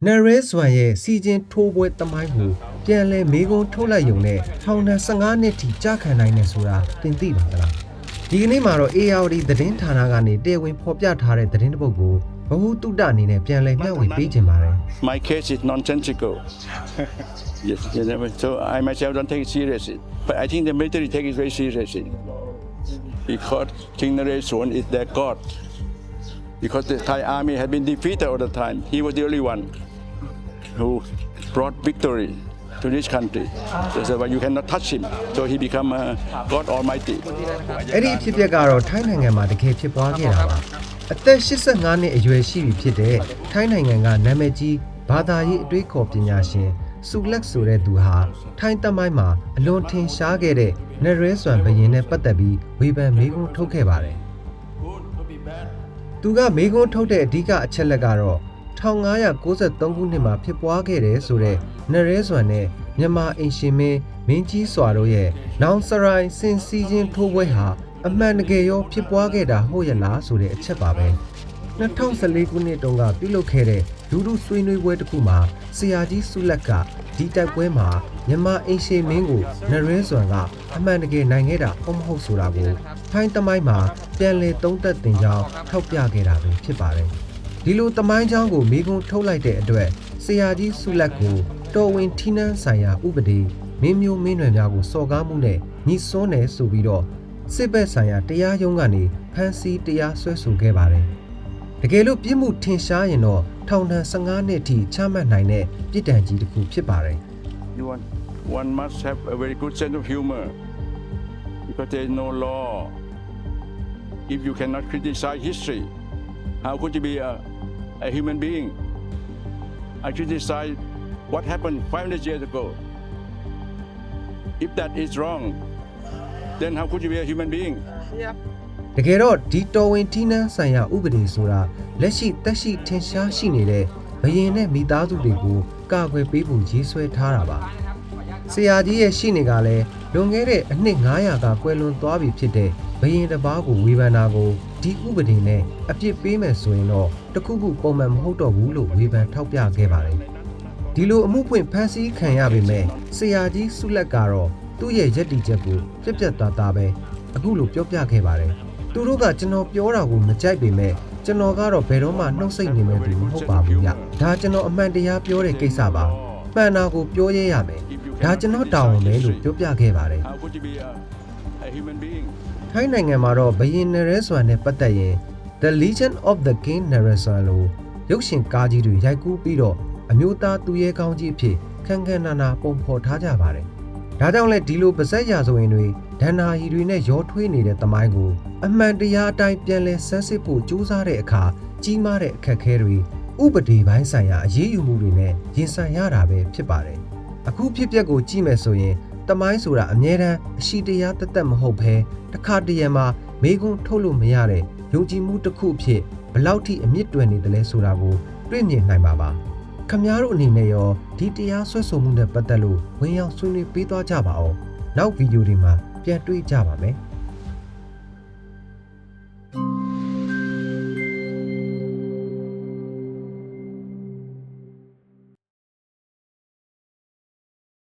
ရဲစွမ်းရဲ့စီချင်းထိုးပွဲတမိုင်းကိုပြန်လဲမေကုန်းထုတ်လိုက်ရုံနဲ့ထောင်ဒဏ်15နှစ်ထိကြာခံနိုင်နေဆိုတာသင်သိပါသလားဒီကနေ့မှာတော့ ARD သတင်းဌာနကနေတရားဝင်ဖော်ပြထားတဲ့သတင်းတစ်ပုဒ်ကိုဘဟုတုတအနေနဲ့ပြန်လဲမျှဝေပေးခြင်းပါတယ် My case is nonsensical. Yes, so I myself don't take it seriously. But I think the military take it very seriously. Because King Naresuan is their god. Because the Thai army had been defeated all the time. He was the only one who brought victory to this country. So you cannot touch him. So he become God Almighty. အဲ့ဒီဖြစ်ပျက်ကတော့ထိုင်းနိုင်ငံမှာတကယ်ဖြစ်ပွားခဲ့တာပါအသက်85နှစ်အရွယ်ရှိပြီဖြစ်တဲ့ထိုင်းနိုင်ငံကနာမည်ကြီးဘာသာရေးအတွေးခေါ်ပညာရှင်ဆူလက်ဆိုတဲ့သူဟာထိုင်းတပ်မိုင်းမှာအလွန်ထင်ရှားခဲ့တဲ့နရဲစွမ်းဘရင်နဲ့ပတ်သက်ပြီးဝေဖန်မေးခွန်းထုတ်ခဲ့ပါတယ်သူကမေးခွန်းထုတ်တဲ့အဓိကအချက်လက်ကတော့1593ခုနှစ်မှာဖြစ်ပွားခဲ့တဲ့ဆိုတဲ့နရဲစွမ်းနဲ့မြန်မာအင်ရှင်မင်းကြီးစွာတို့ရဲ့နောင်စရိုင်းစင်စီချင်းထိုးပွဲဟာအမှန်တကယ်ရောဖြစ်ပွားခဲ့တာဟုတ်ရဲ့လားဆိုတဲ့အချက်ပါပဲ2014ခုနှစ်တုန်းကပြုလုပ်ခဲ့တဲ့လူထုဆွေးနွေးပွဲတစ်ခုမှာဆရာကြီးဆုလက်ကဒီတိုက်ပွဲမှာမြန်မာအင်ရှင်မင်းကိုနရဲစွမ်းကအမှန်တကယ်နိုင်ခဲ့တာဟုတ်မဟုတ်ဆိုတာကိုထိုင်းသမိုင်းမှာပြန်လည်သုံးသပ်တင်ကြောင်းထောက်ပြခဲ့တာပဲဖြစ်ပါတယ်ဒီလိုသမိုင်းကြောင်းကိုမိကုံထုတ်လိုက်တဲ့အတွက်ဆရာကြီးဆုလက်ကိုတော်ဝင်ထီးနှန်းဆိုင်ရာဥပဒေမင်းမျိုးမင်းနွယ်များကိုစော်ကားမှုနဲ့ညီစွန်းတယ်ဆိုပြီးတော့စစ်ဘက်ဆိုင်ရာတရားရုံးကနေဖမ်းဆီးတရားစွဲဆိုခဲ့ပါတယ်တကယ်လို့ပြစ်မှုထင်ရှားရင်တော့ထောင်ဒဏ်15နှစ်ထိချမှတ်နိုင်တဲ့ပြစ်ဒဏ်ကြီးတစ်ခုဖြစ်ပါတယ် One must have a very good sense of humor because there is no law. If you cannot criticize history, how could you be a human being? I criticize what happened 500 years ago. If that is wrong, then how could you be a human being? တကယ်တော့ဒီတော်ဝင်ထီးနှန်းဆိုင်ရာဥပဒေဆိုတာလက်ရှိတက်ရှိထင်ရှားရှိနေတဲ့ဘရင်နဲ့မိသားစုတွေကိုကာကွယ်ပေးဖို့ရေးဆွဲထားတာပါဆရာကြီးရဲ့ရှေ့နေကလည်းလွန်ခဲ့တဲ့အနှစ်900ကကွယ်လွန်သွားပြီဖြစ်တဲ့ဘရင်တစ်ပါးကိုဝေဖန်တာကိုဒီဥပဒေနဲ့အပြစ်ပေးမယ်ဆိုရင်တော့တခုခုပုံမှန်မဟုတ်တော့ဘူးလို့ဝေဖန်ထောက်ပြခဲ့ပါတယ်ဒီလိုအမှုဖွင့်ဖမ်းဆီးခံရပေမဲ့ဆရာကြီးဆုလက်ကတော့သူ့ရဲ့ယက်တီချက်ကိုပြက်ပြက်သားသားပဲအခုလိုပြောပြခဲ့ပါတယ်သူတို့ကကျွန်တော်ပြောတာကိုမကြိုက်ပေမဲ့ကျွန်တော်ကတော့ဘယ်တော့မှနှုတ်ဆက်နေမယ်သူမဟုတ်ပါဘူးဗျဒါကျွန်တော်အမှန်တရားပြောတဲ့ကိစ္စပါမှန်တာကိုပြောရဲရမယ်ဒါကျွန်တော်တောင်းမယ်လို့ပြောပြခဲ့ပါတယ် How could you be a human being? ထိုင်းနိုင်ငံမှာတော့ဘရင်နရဲစွမ်းနဲ့ပတ်သက်ရင် The Legend of the King Naresuan လို့ရုပ်ရှင်ကားကြီးတွေရိုက်ကူးပြီးတော့အမျိုးသားသူရဲကောင်းကြီးအဖြစ်ခန်းခန်းနာနာပုံဖော်ထားကြပါတယ်ဒါကြောင့်လဲဒီလိုပါဇက်ရာဇဝင်တွေဒဏ္ဍာရီတွေနဲ့ရောထွေးနေတဲ့သမိုင်းကိုအမှန်တရားအတိုင်းပြန်လည်ဆန်းစစ်ဖို့ကြိုးစားတဲ့အခါကြီးမားတဲ့အခက်အခဲတွေဥပဒေပိုင်းဆိုင်ရာအရေးယူမှုတွေနဲ့ရင်ဆိုင်ရတာပဲဖြစ်ပါတယ်အခုဖြစ်ပျက်ကိုကြည့်မယ်ဆိုရင်သမိုင်းဆိုတာအမြဲတမ်းအရှိတရားတသက်မဟုတ်ဘဲတစ်ခါတရံမှာမေးခွန်းထုတ်လို့မရတဲ့ယုံကြည်မှုတစ်ခုအဖြစ်ဘလောက်ထိအမြင့်တွယ်နေတယ်လဲဆိုတာကိုတွေ့မြင်နိုင်ပါပါခင်ဗျားတို့အနေနဲ့ရောဒီတရားဆွဲဆိုမှုနဲ့ပတ်သက်လို့ဝင်ရောက်ဆွေးနွေးပေးသွားကြပါအောင်နောက်ဗီဒီယိုတွေမှာပြန်တွေ့ကြပါမယ်